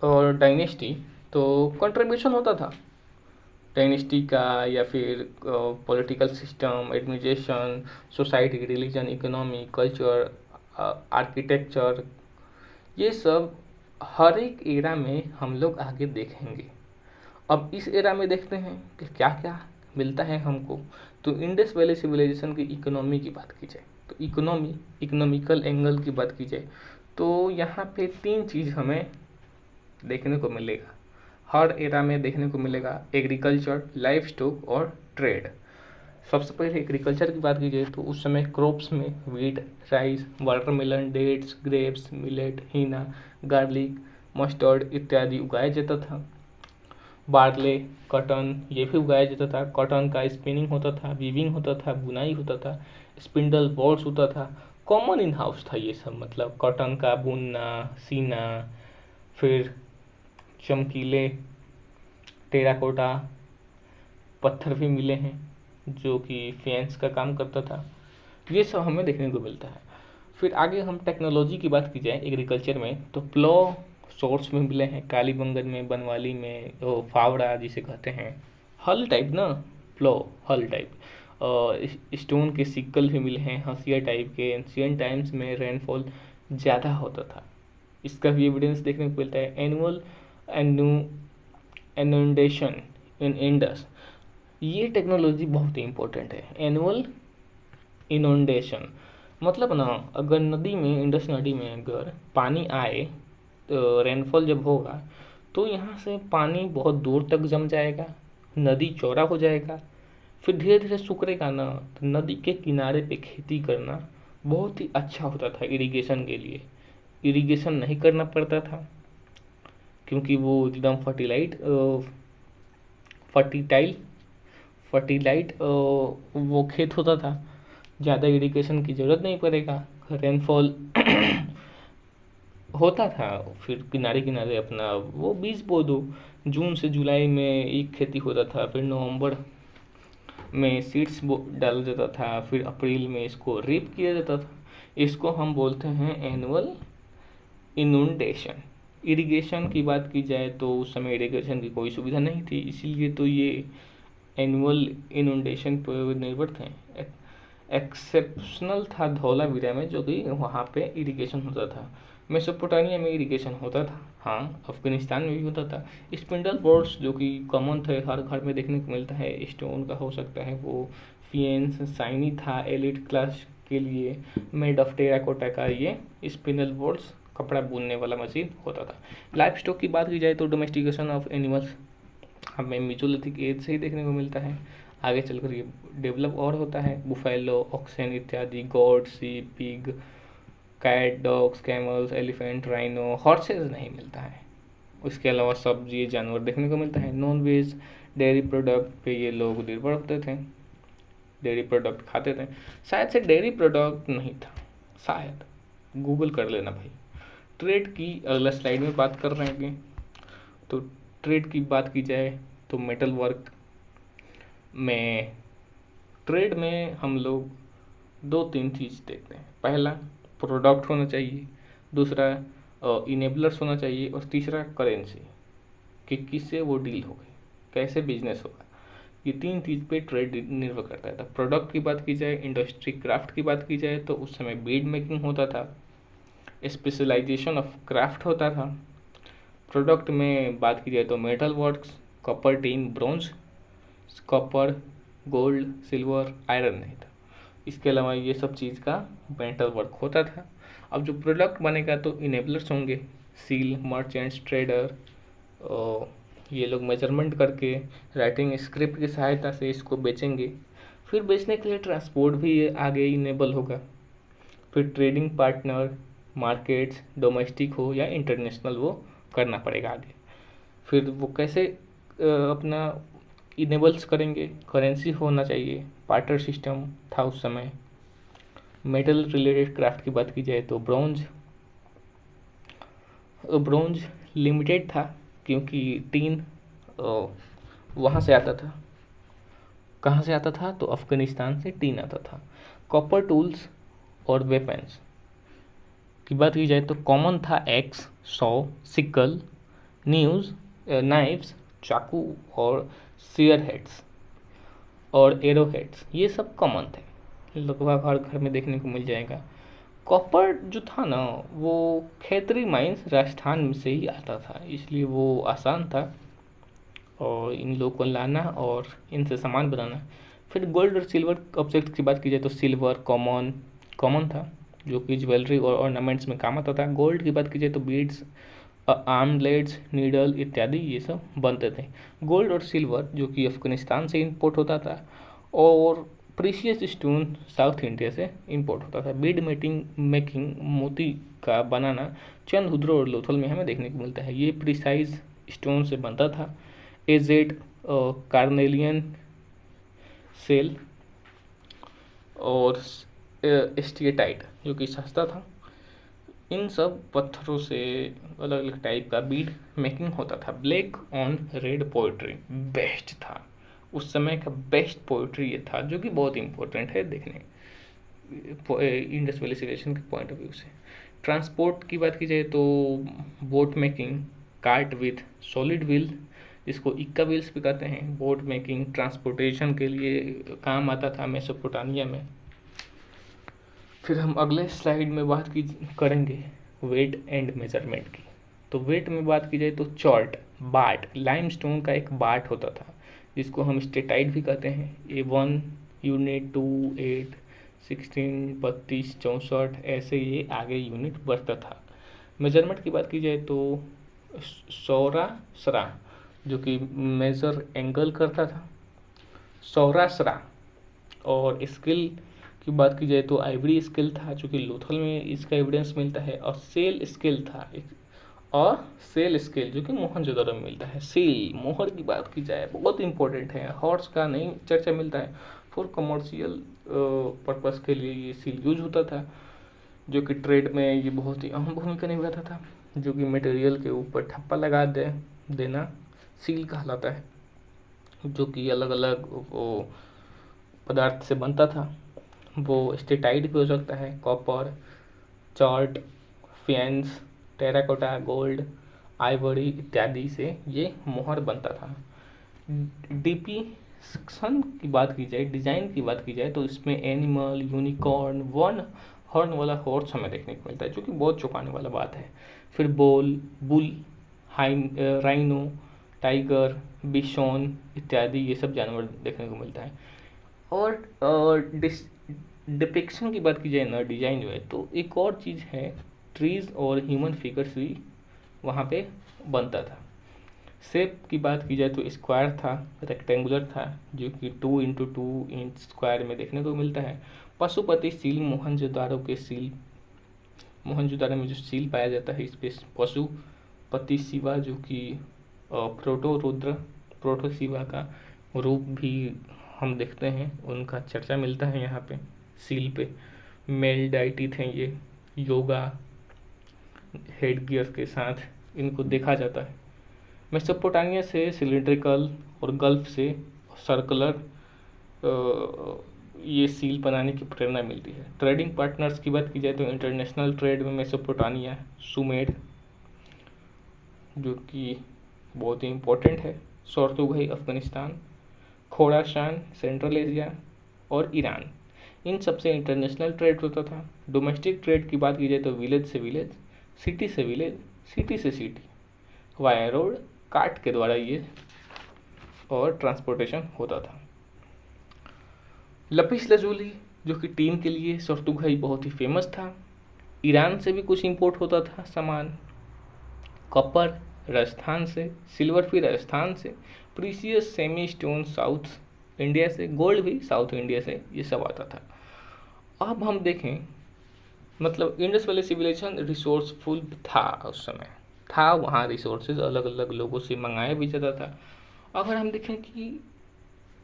और डायनेस्टी, तो कंट्रीब्यूशन होता था डायनेस्टी का, या फिर political system, administration, society, religion, economy, culture, architecture, ये सब हर एक एरा में हम लोग आगे देखेंगे। अब इस एरा में देखते हैं कि क्या क्या मिलता है हमको। तो इंडस वैली सिविलाइजेशन की इकोनॉमी की बात की जाए तो इकोनॉमिकल एंगल की बात की जाए तो यहाँ पे 3 चीज़ हमें देखने को मिलेगा, हर एरा में देखने को मिलेगा। एग्रीकल्चर, लाइफ स्टॉक और ट्रेड। सबसे पहले एग्रीकल्चर की बात की जाए तो उस समय क्रॉप्स में wheat, rice, watermelon, dates, grapes, millet, henna, garlic, mustard इत्यादि उगाया जाता था। बार्ले, कॉटन ये भी उगाया जाता था। कॉटन का स्पिनिंग होता था, वीविंग होता था, बुनाई होता था, स्पिंडल बॉल्स होता था। कॉमन इन हाउस था ये सब, मतलब कॉटन का बुनना, सीना, फिर चमकीले टेराकोटा पत्थर भी मिले हैं जो कि फेंस का काम करता था। ये सब हमें देखने को मिलता है। फिर आगे हम टेक्नोलॉजी की बात की जाए एग्रीकल्चर में तो प्लो सोर्स में मिले हैं, कालीबंगन में, बनवाली में, फावड़ा जिसे कहते हैं हल टाइप ना, प्लो हल टाइप। स्टोन के सिक्कल भी मिले हैं, हंसिया टाइप के। एंशियंट टाइम्स में रेनफॉल ज़्यादा होता था, इसका भी एविडेंस देखने को मिलता है। एनुअल इनंडेशन इन इंडस, ये टेक्नोलॉजी बहुत ही इंपॉर्टेंट है। एनुअल इनोंडेशन मतलब ना, अगर नदी में, इंडस नदी में अगर पानी आए तो रेनफॉल जब होगा तो यहाँ से पानी बहुत दूर तक जम जाएगा, नदी चौड़ा हो जाएगा, फिर धीरे धीरे सूखेगा ना, तो नदी के किनारे पे खेती करना बहुत ही अच्छा होता था इरिगेशन के लिए। इरिगेशन नहीं करना पड़ता था क्योंकि वो एकदम फर्टिटाइल फर्टिलाइट वो खेत होता था, ज़्यादा इरिगेशन की ज़रूरत नहीं पड़ेगा, रेनफॉल होता था। फिर किनारे किनारे अपना वो बीज बो दो। जून से जुलाई में एक खेती होता था, फिर नवंबर में सीड्स डाला जाता था, फिर अप्रैल में इसको रीप किया जाता था। इसको हम बोलते हैं एनुअल इनुंडेशन। इरिगेशन की बात की जाए तो उस समय इरिगेशन की कोई सुविधा नहीं थी, इसीलिए तो ये एनुअल इनुंडेशन पर निर्भर थे। एक्सेप्शनल था धौलावीरा में, जो कि वहाँ पे इरिगेशन होता था। मेसोपोटामिया में इरिगेशन होता था, हाँ अफगानिस्तान में भी होता था। स्पिंडल बोर्ड्स जो कि कॉमन थे, हर घर में देखने को मिलता है, स्टोन का हो सकता है वो। फियंस शाइनी था एलिट क्लास के लिए। मेड ऑफ टेराकोटा का ये स्पिनल बोर्ड्स कपड़ा बुनने वाला मशीन होता था। लाइफ स्टॉक की बात की जाए तो डोमेस्टिकेशन ऑफ एनिमल्स हमें मिजोलिथिक एज से ही देखने को मिलता है, आगे चलकर ये डेवलप और होता है। बुफेलो, ऑक्सन इत्यादि, goat, sheep, pig, cat, dogs, camels, elephant, rhino, horses नहीं मिलता है। उसके अलावा सब्जी जानवर देखने को मिलता है। नॉन वेज डेयरी प्रोडक्ट पे ये लोग निर्भर होते थे, डेयरी प्रोडक्ट खाते थे। शायद से डेयरी प्रोडक्ट नहीं था, शायद, गूगल कर लेना भाई। ट्रेड की अगला स्लाइड में बात कर रहे हैं। तो ट्रेड की बात की जाए तो मेटल वर्क में, ट्रेड में हम लोग 2-3 चीज़ देखते हैं। पहला प्रोडक्ट होना चाहिए, दूसरा इनेबलर्स होना चाहिए और तीसरा करेंसी। कि किससे वो डील होगी, कैसे बिजनेस होगा। ये 3 चीज़ पे ट्रेड निर्भर करता है। प्रोडक्ट की बात की जाए, इंडस्ट्री क्राफ्ट की बात की जाए तो उस समय बीड मेकिंग होता था, स्पेशलाइजेशन ऑफ क्राफ्ट होता था। प्रोडक्ट में बात की जाए तो metal works, copper, tin, bronze, copper, gold, silver, iron नहीं था। इसके अलावा ये सब चीज़ का मेटल वर्क होता था। अब जो प्रोडक्ट बनेगा तो इनेबलर्स होंगे, सील, मर्चेंट्स, ट्रेडर, ये लोग मेजरमेंट करके राइटिंग स्क्रिप्ट की सहायता से इसको बेचेंगे। फिर बेचने के लिए ट्रांसपोर्ट भी आगे इनेबल होगा। फिर ट्रेडिंग पार्टनर, मार्केट्स, डोमेस्टिक हो या इंटरनेशनल, वो करना पड़ेगा आगे। फिर वो कैसे अपना इनेबल्स करेंगे, करेंसी होना चाहिए, पार्टर सिस्टम था उस समय। मेटल रिलेटेड क्राफ्ट की बात की जाए तो ब्रोंज लिमिटेड था, क्योंकि टीन वहाँ से आता था। कहाँ से आता था तो अफगानिस्तान से टीन आता था। कॉपर टूल्स और वेपन्स की बात की जाए तो कॉमन था एक्स, सॉ, सिकल, नाइफ्स, चाकू और शेयर हेड्स और एरो हेड्स, ये सब कॉमन थे, लगभग हर घर में देखने को मिल जाएगा। कॉपर जो था ना, वो खैतरी माइंस राजस्थान से ही आता था, इसलिए वो आसान था और इन लोगों को लाना और इनसे सामान बनाना। फिर गोल्ड और सिल्वर ऑब्जेक्ट की बात की जाए तो सिल्वर कॉमन था, जो कि ज्वेलरी और ऑर्नामेंट्स में काम आता था। गोल्ड की बात की जाए तो बीड्स, आर्मलेट्स, नीडल इत्यादि ये सब बनते थे। गोल्ड और सिल्वर जो कि अफगानिस्तान से इंपोर्ट होता था, और प्रीशियस स्टोन साउथ इंडिया से इंपोर्ट होता था। बीड मेकिंग मोती का बनाना चंद्रहुद्र और लोथल में हमें देखने को मिलता है। ये प्रिसाइज स्टोन से बनता था। एजेड कार्नेलियन सेल और स्टीएटाइट जो कि सस्ता था। इन सब पत्थरों से अलग अलग टाइप का बीड मेकिंग होता था। Black on red poetry best था, उस समय का बेस्ट पोइट्री ये था, जो कि बहुत इंपॉर्टेंट है देखने इंडस वैली सिविलाइजेशन के पॉइंट ऑफ व्यू से। ट्रांसपोर्ट की बात की जाए तो boat making, cart with solid wheel, जिसको इक्का व्हील्स भी कहते हैं, बोट मेकिंग ट्रांसपोर्टेशन के लिए काम आता था मेसोपोटामिया में। फिर हम अगले स्लाइड में बात की करेंगे वेट एंड मेजरमेंट की। तो वेट में बात की जाए तो चॉर्ट, बाट, लाइमस्टोन का एक बाट होता था, जिसको हम स्टेटाइट भी कहते हैं। A1 यूनिट, 2, 8, 16, 32, 64, ऐसे ये आगे यूनिट बढ़ता था। मेजरमेंट की बात की जाए तो सौरासरा, जो कि मेजर एंगल करता था, सौरासरा। और स्किल की बात की जाए तो आइवरी स्किल था, जो कि लोथल में इसका एविडेंस मिलता है। और सेल स्किल था और सेल स्केल जो कि मोहनजोदड़ो में मिलता है। सील, मोहर की बात की जाए बहुत इंपॉर्टेंट है, हॉर्स का नहीं चर्चा मिलता है। फॉर कमर्शियल पर्पस के लिए ये सील यूज होता था, जो कि ट्रेड में ये बहुत ही अहम भूमिका निभाता था। जो कि मटेरियल के ऊपर ठप्पा लगा देना सील कहलाता है, जो कि अलग अलग वो पदार्थ से बनता था। वो स्टेटाइट भी हो सकता है, copper, chart, fence, terracotta, gold, Ivory इत्यादि से ये मोहर बनता था। डिपिक्शन की बात की जाए, डिजाइन की बात की जाए तो इसमें एनिमल, यूनिकॉर्न, वन हॉर्न वाला हॉर्स हमें देखने को मिलता है, जो कि बहुत चौंकाने वाला बात है। फिर बुल, राइनो, टाइगर, बिशोन इत्यादि ये सब जानवर देखने को मिलता है। और डिपिक्शन की बात की जाए ना, डिजाइन जो है, तो एक और चीज़ है, ट्रीज और ह्यूमन फिगर्स भी वहाँ पे बनता था। शेप की बात की जाए तो स्क्वायर था, रेक्टेंगुलर था, जो कि 2x2 इंच स्क्वायर में देखने को मिलता है। पशुपति सील, मोहनजोदारो में जो सील पाया जाता है इस पे पशुपति शिवा, जो कि प्रोटो शिवा का रूप भी हम देखते हैं, उनका चर्चा मिलता है यहाँ पे सील पे। मेल डाइटी थे ये, योगा हेड गियर के साथ इनको देखा जाता है। मेसोपोटामिया से सिलिंड्रिकल और गल्फ से सर्कुलर ये सील बनाने की प्रेरणा मिलती है। ट्रेडिंग पार्टनर्स की बात की जाए तो इंटरनेशनल ट्रेड में मेसोपोटामिया, सुमेर, जो कि बहुत ही इम्पोर्टेंट है। सोर्तुगाई अफगानिस्तान, खोरासान सेंट्रल एशिया और ईरान, इन सबसे इंटरनेशनल ट्रेड होता था। डोमेस्टिक ट्रेड की बात की जाए तो विलेज से विलेज, सिटी से विलेज, सिटी से सिटी, वाया रोड, कार्ट के द्वारा ये और ट्रांसपोर्टेशन होता था। लपिस लजूली जो कि टीम के लिए सोर्तुगाई बहुत ही फेमस था। ईरान से भी कुछ इंपोर्ट होता था सामान। कॉपर राजस्थान से, सिल्वर भी राजस्थान से, precious semi stone south India से, गोल्ड भी साउथ इंडिया से, ये सब आता था। अब हम देखें, मतलब इंडस वैली सिविलाइजेशन रिसोर्सफुल था उस समय, था वहाँ रिसोर्सेज अलग अलग लोगों से मंगाया भी जाता था। अगर हम देखें कि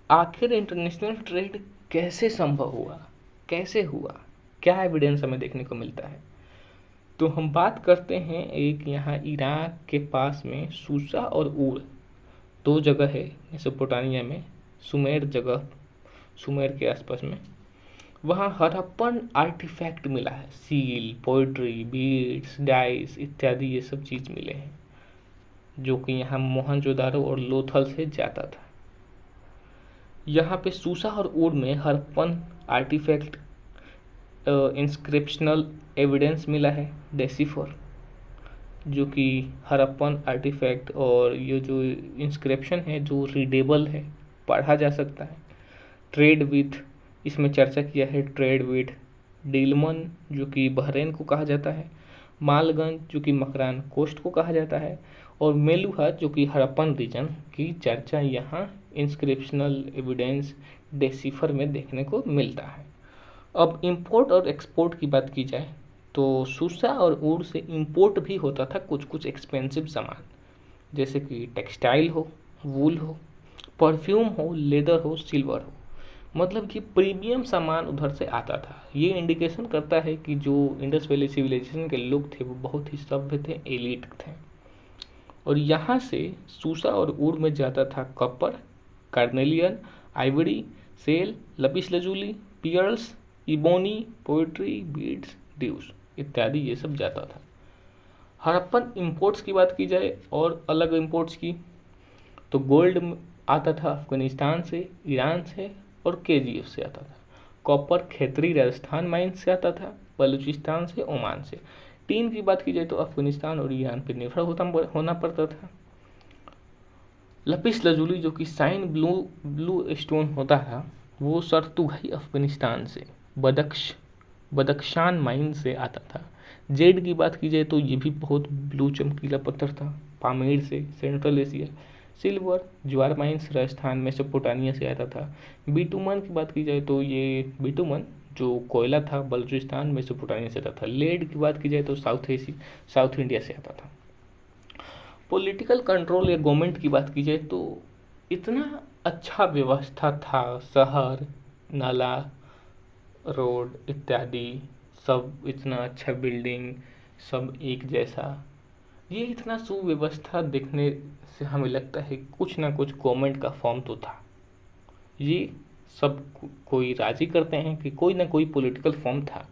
आखिर इंटरनेशनल ट्रेड कैसे संभव हुआ, कैसे हुआ, क्या एविडेंस हमें देखने को मिलता है, तो हम बात करते हैं एक यहाँ इराक के पास में सूसा और ऊर दो जगह है मेसोपोटामिया में, सुमेर जगह, सुमेर के आसपास में, वहाँ हड़प्पन आर्टिफैक्ट मिला है। सील, पोइट्री, बीड्स, डाइस इत्यादि ये सब चीज़ मिले हैं, जो कि यहाँ मोहनजोदारो और लोथल से जाता था। यहाँ पे सूसा और ऊर में हड़प्पन आर्टिफैक्ट इंस्क्रिप्शनल एविडेंस मिला है, डेसिफर, जो कि हड़प्पन आर्टिफैक्ट और ये जो इंस्क्रिप्शन है जो रीडेबल है, पढ़ा जा सकता है। ट्रेड विथ, इसमें चर्चा किया है ट्रेड विथ डीलमन जो कि बहरीन को कहा जाता है, मालगंज जो कि मकरान कोस्ट को कहा जाता है, और मेलुहा जो कि हड़प्पन रीजन की चर्चा यहाँ इंस्क्रिप्शनल एविडेंस डेसिफर में देखने को मिलता है। अब इंपोर्ट और एक्सपोर्ट की बात की जाए तो सूसा और ऊर से इंपोर्ट भी होता था कुछ कुछ एक्सपेंसिव सामान, जैसे कि टेक्सटाइल हो, वूल हो, परफ्यूम हो, लेदर हो, सिल्वर हो, मतलब कि प्रीमियम सामान उधर से आता था। ये इंडिकेशन करता है कि जो इंडस वैली सिविलाइजेशन के लोग थे वो बहुत ही सभ्य थे, एलिट थे। और यहाँ से सूसा और ऊर में जाता था copper, carnelian, ivory, shell, lapis lazuli, pearls, ebony, pottery, beads, dice इत्यादि ये सब जाता था। हड़प्पन इंपोर्ट्स की बात की जाए और अलग इंपोर्ट्स की, तो गोल्ड आता था अफगानिस्तान से, ईरान से और केजीएफ से आता था। कॉपर खेतरी राजस्थान माइंस से आता था, बलूचिस्तान से, ओमान से। टीन की बात की जाए तो अफगानिस्तान और ईरान पर निर्भर होना पड़ता था। लपिस लजूली जो कि साइन ब्लू स्टोन होता था वो सरतुगाई अफगानिस्तान से, बदख्शान माइन से आता था। जेड की बात की जाए तो ये भी बहुत ब्लू चमकीला पत्थर था, पामीर से, सेंट्रल एशिया। सिल्वर ज्वार माइंस राजस्थान मेसोपोटामिया से आता था। बिटुमन की बात की जाए तो ये बिटुमन जो कोयला था बलूचिस्तान मेसोपोटामिया से आता था। लेड की बात की जाए तो साउथ इंडिया से आता था। पॉलिटिकल कंट्रोल या गवर्नमेंट की बात की जाए तो इतना अच्छा व्यवस्था था, शहर, नाला, रोड इत्यादि सब, इतना अच्छा बिल्डिंग, सब एक जैसा, ये इतना सुव्यवस्था देखने से हमें लगता है कुछ ना कुछ गवर्नमेंट का फॉर्म तो था। ये सब कोई राजी करते हैं कि कोई ना कोई पॉलिटिकल फॉर्म था।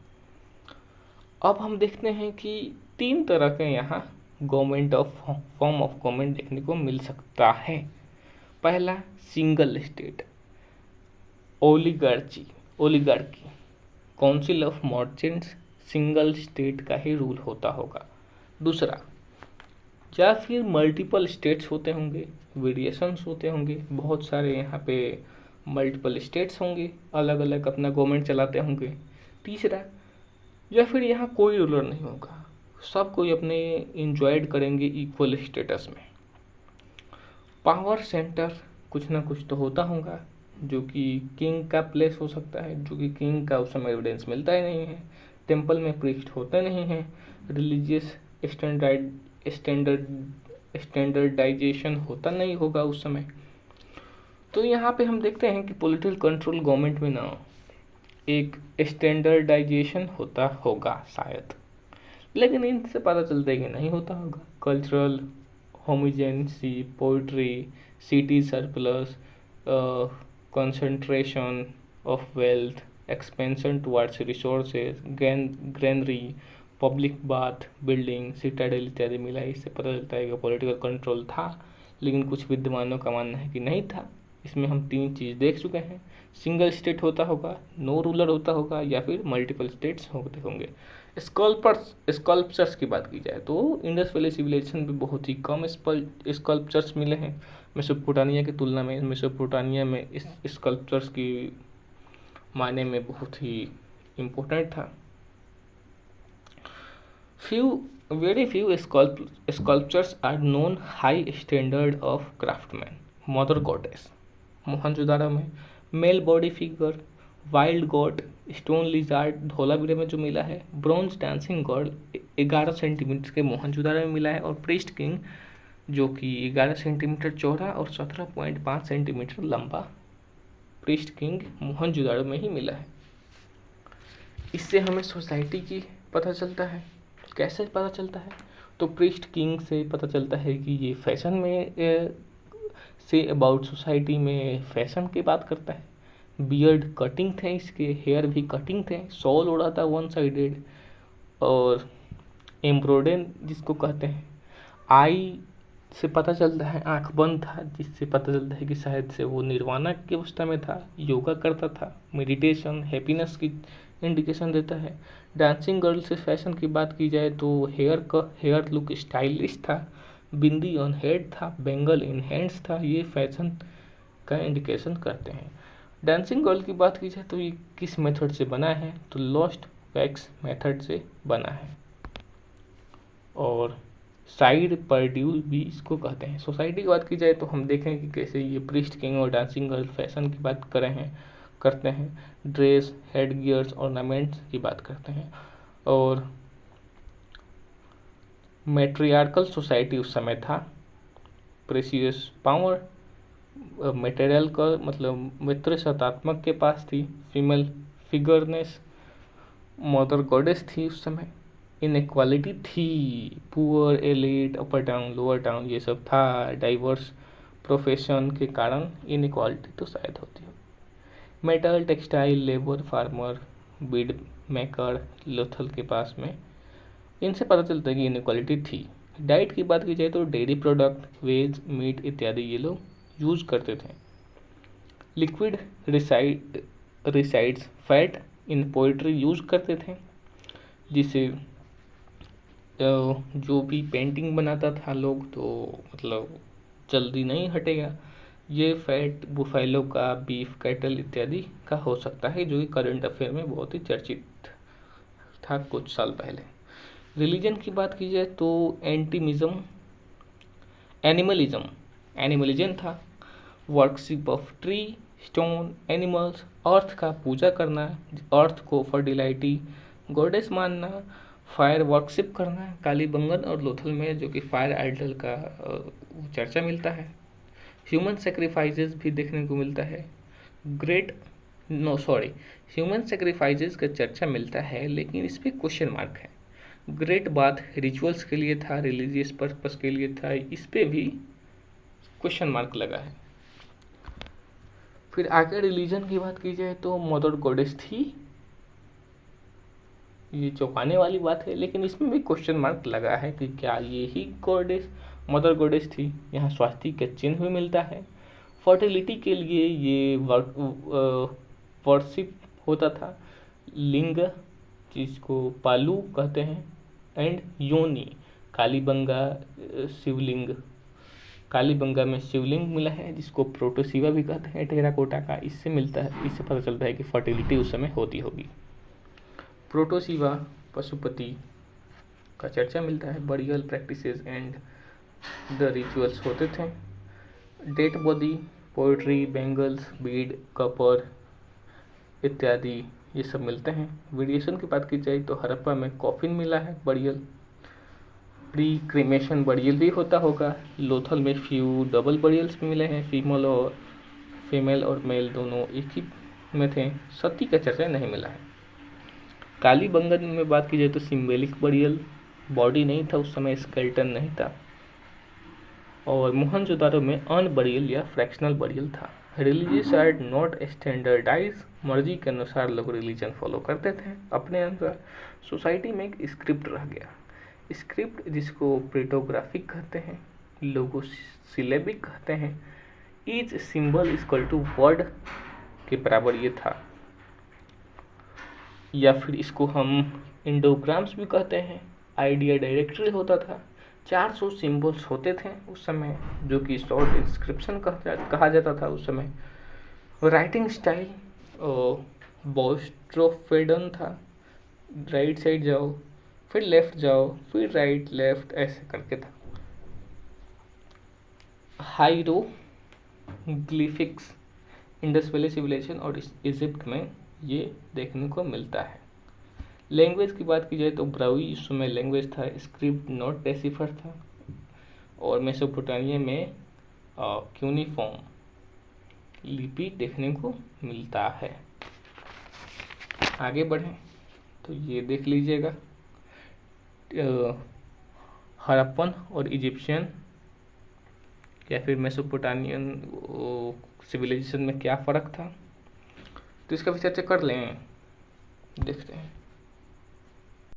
अब हम देखते हैं कि तीन तरह के यहाँ government of form of government देखने को मिल सकता है। पहला single state, oligarchy, council of merchants, single state का ही रूल होता होगा। दूसरा, या फिर मल्टीपल स्टेट्स होते होंगे, वेरिएशंस होते होंगे, बहुत सारे यहाँ पे मल्टीपल स्टेट्स होंगे, अलग अलग अपना गवर्नमेंट चलाते होंगे। तीसरा, या फिर यहाँ कोई रूलर नहीं होगा, सब कोई अपने इंजॉयड करेंगे इक्वल स्टेटस में। पावर सेंटर कुछ ना कुछ तो होता होगा, जो कि किंग का प्लेस हो सकता है, जो कि किंग का उस समय एविडेंस मिलता ही नहीं है। टेम्पल में प्रीस्ट होते नहीं हैं। रिलीजियस स्टैंडर्डाइजेशन होता नहीं होगा उस समय। तो यहाँ पे हम देखते हैं कि पॉलिटिकल कंट्रोल गवर्नमेंट में ना एक स्टैंडर्डाइजेशन होता होगा शायद, लेकिन इनसे पता चलता है कि नहीं होता होगा। Cultural homogeneity, pottery, city surplus, concentration of wealth, expansion towards resources, granary, public bath, building, citadel इत्यादि मिला। इससे पता चलता है कि पॉलिटिकल कंट्रोल था, लेकिन कुछ विद्वानों का मानना है कि नहीं था। इसमें हम 3 चीज़ देख चुके हैं, सिंगल स्टेट होता होगा, नो रूलर होता होगा, या फिर मल्टीपल स्टेट्स होते होंगे। स्कल्पचर्स की बात की जाए तो इंडस वैली सिविलाइजेशन में बहुत ही कम स्कल्पचर्स मिले हैं मेसोपोटामिया की तुलना में। मेसोपोटामिया में इस स्कल्पचर्स की मायने में बहुत ही इम्पोर्टेंट था। Very few sculptures are known high standard of craftsman. Mother goddess Mohenjodaro में, male body figure, wild god, stone lizard Dholavira में जो मिला है, ब्रॉन्ज डांसिंग गॉड 11 सेंटीमीटर के मोहनजोदारो में मिला है, और प्रीस्ट किंग जो कि 11 सेंटीमीटर चौड़ा और 17.5 सेंटीमीटर लंबा प्रीस्ट किंग मोहनजोदारो में ही मिला है। इससे हमें सोसाइटी की पता चलता है। कैसे पता चलता है? तो प्रीस्ट किंग से पता चलता है कि ये फैशन में से अबाउट सोसाइटी में फैशन की बात करता है। बियर्ड कटिंग थे इसके, हेयर भी कटिंग थे, सॉल उड़ा था वन साइडेड, और एम्ब्रॉयडरी जिसको कहते हैं, आई से पता चलता है आंख बंद था, जिससे पता चलता है कि शायद से वो निर्वाणा की अवस्था में था, योगा करता था, मेडिटेशन हैप्पीनेस की इंडिकेशन देता है। डांसिंग गर्ल से फैशन की बात की जाए तो हेयर लुक स्टाइलिश था, बिंदी ऑन हेड था, बेंगल इन हैंड्स था, ये फैशन का इंडिकेशन करते हैं। डांसिंग गर्ल की बात की जाए तो ये किस मेथड से बना है? तो लॉस्ट वैक्स मेथड से बना है, और साइड परड्यूल भी इसको कहते हैं। सोसाइटी की बात की जाए तो हम देखें कि कैसे ये प्रीस्ट किंग और डांसिंग गर्ल फैशन की बात करते हैं, ड्रेस, हेड गियर्स, ऑर्नामेंट्स की बात करते हैं। और मैट्रियार्कल सोसाइटी उस समय था। प्रेसियस पावर मटेरियल का मतलब मित्र सतात्मक के पास थी। फीमेल फिगरनेस मदर गॉडेस थी उस समय। इनइक्वालिटी थी, पुअर, एलिट, अपर टाउन, लोअर टाउन, ये सब था। डाइवर्स प्रोफेशन के कारण इनइक्वालिटी तो शायद होती हो। Metal, textile, labour, farmer, Beed maker, Lothal के पास में, इनसे पता चलता है कि इनइक्वालिटी थी। डाइट की बात की जाए तो डेयरी प्रोडक्ट, वेज, मीट इत्यादि ये लोग यूज करते थे। Liquid resides fat in poetry use करते थे, जिसे जो भी पेंटिंग बनाता था लोग तो मतलब जल्दी नहीं हटेगा। ये फैट बुफेलो का, बीफ कैटल इत्यादि का हो सकता है, जो कि करंट अफेयर में बहुत ही चर्चित था कुछ साल पहले। रिलीजन की बात की जाए तो एनिमलिज्म था। Worship of tree, stone, animals, earth का पूजा करना, अर्थ को फर्टिलिटी गॉडेस मानना, फायर वर्कशिप करना, कालीबंगन और लोथल में जो कि फायर आइडल का चर्चा मिलता है। ह्यूमन सेक्रीफाइसेस भी देखने को मिलता है। ह्यूमन सेक्रीफाइसेस का चर्चा मिलता है, लेकिन इस पर क्वेश्चन मार्क है। ग्रेट बाथ रिचुअल्स के लिए था, रिलीजियस पर्पस के लिए था, इस पे भी क्वेश्चन मार्क लगा है। फिर आगे रिलीजन की बात की जाए तो मदर गॉडेस थी, ये चौंकाने वाली बात है, लेकिन इसमें भी क्वेश्चन मार्क लगा है कि क्या ये ही मदर गॉडेस थी। यहाँ स्वास्तिक का चिन्ह भी मिलता है। फर्टिलिटी के लिए ये वर्शिप होता था। लिंग जिसको पालू कहते हैं, एंड योनि, कालीबंगा में शिवलिंग मिला है जिसको प्रोटोसिवा भी कहते हैं, टेराकोटा का। इससे मिलता है, इससे पता चलता है कि फर्टिलिटी उस समय होती होगी। प्रोटोसिवा पशुपति का चर्चा मिलता है। Burial practices and the rituals होते थे। Dead body, pottery, bangles, bead, copper इत्यादि ये सब मिलते हैं। वेरिएशन की बात की जाए तो हड़प्पा में कॉफिन मिला है, बरियल। प्री क्रीमेशन बरियल भी होता होगा। लोथल में फ्यू डबल बरियल्स भी मिले हैं, फीमेल और मेल दोनों एक ही में थे। सती का चर्चा नहीं मिला है। कालीबंगन में बात की जाए तो सिंबॉलिक बरियल, बॉडी नहीं था उस समय, स्केल्टन नहीं था। और मोहनजोदारो में अन बरियल या फ्रैक्शनल बरियल था। रिलीजियस आर नॉट स्टैंडर्डाइज, मर्जी के अनुसार लोग रिलीजन फॉलो करते थे अपने अनुसार। सोसाइटी में एक स्क्रिप्ट रह गया, स्क्रिप्ट जिसको प्लेटोग्राफिक कहते हैं, लोगो सिलेबिक कहते हैं। Each symbol equal to word के बराबर ये था, या फिर इसको हम इंडोग्राम्स भी कहते हैं। आइडिया डायरेक्टरी होता था, 400 सिंबल्स होते थे उस समय, जो कि शॉर्ट इंस्क्रिप्शन कहा जाता था उस समय। राइटिंग स्टाइल बोस्ट्रोफेडन था, राइट साइड जाओ फिर लेफ्ट जाओ फिर राइट लेफ्ट ऐसे करके था। हाइरोग्लिफिक्स इंडस वैली सिविलाइजेशन और इजिप्ट में ये देखने को मिलता है। लैंग्वेज की बात की जाए तो ब्राउई उस समय लैंग्वेज था, स्क्रिप्ट नॉट डेसिफर था, और मेसोपोटामिया में क्यूनिफॉर्म लिपि देखने को मिलता है। आगे बढ़ें तो ये देख लीजिएगा हड़प्पन और इजिप्शियन या फिर मेसोपोटामियन सिविलाइजेशन में क्या फ़र्क था, तो इसका भी चर्चा कर लें, देखते हैं।